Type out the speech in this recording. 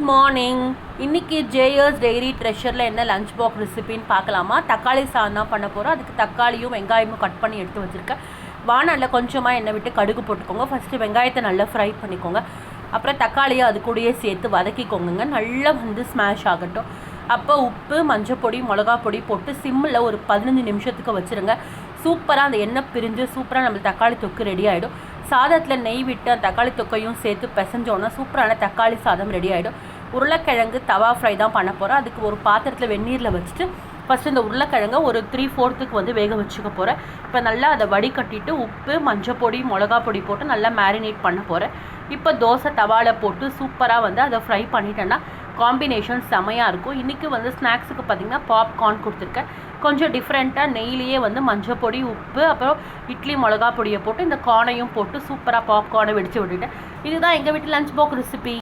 Good morning. இன்றைக்கி JS dairy ட்ரெஷரில் என்ன lunch box ரெசிபின்னு பார்க்கலாமா? தக்காளி சாதம் தான் பண்ண போகிறோம். அதுக்கு தக்காளியும் வெங்காயமும் கட் பண்ணி எடுத்து வச்சுருக்கேன். வானலில் கொஞ்சமாக எண்ணெய் விட்டு கடுகு போட்டுக்கோங்க. ஃபஸ்ட்டு வெங்காயத்தை நல்லா ஃப்ரை பண்ணிக்கோங்க. அப்புறம் தக்காளியை அது கூடயே சேர்த்து வதக்கிக்கோங்க. நல்லா ஸ்மாஷ் ஆகட்டும். அப்போ உப்பு, மஞ்சப்பொடி, மிளகா பொடி போட்டு சிம்மில் ஒரு 15 நிமிஷத்துக்கு வச்சுருங்க. சூப்பராக அந்த எண்ணெய் பிரிஞ்சு சூப்பராக நம்ம தக்காளி தொக்கு ரெடி ஆகிடும். சாதத்தில் நெய் விட்டு அந்த தக்காளி தொக்கையும் சேர்த்து பிசைஞ்சோன்னா சூப்பரான தக்காளி சாதம் ரெடி ஆகிடும். உருளைக்கிழங்கு தவா ஃப்ரை தான் பண்ண போகிறோம். அதுக்கு ஒரு பாத்திரத்தில் வெந்நீரில் வச்சுட்டு ஃபஸ்ட்டு இந்த உருளைக்கிழங்கை ஒரு 3/4 வேக வச்சுக்க போகிறேன். இப்போ நல்லா அதை வடிகட்டிட்டு உப்பு, மஞ்சப்பொடி, மிளகா பொடி போட்டு நல்லா மேரினேட் பண்ண போகிறேன். இப்போ தோசை தவாவில் போட்டு சூப்பராக அதை ஃப்ரை பண்ணிட்டேன்னா காம்பினேஷன் செமையாக இருக்கும். இன்றைக்கி ஸ்நாக்ஸுக்கு பார்த்திங்கன்னா பாப்கார்ன் கொடுத்துருக்கேன். கொஞ்சம் டிஃப்ரெண்ட்டாக நெய்லியே மஞ்சப்பொடி, உப்பு, அப்புறம் இட்லி மிளகா பொடியை போட்டு இந்த கார்னையும் போட்டு சூப்பராக பாப்கார்னை வெடித்து விட்டுட்டேன். இதுதான் எங்கள் வீட்டு லஞ்ச் பாக்ஸ் ரெசிபி.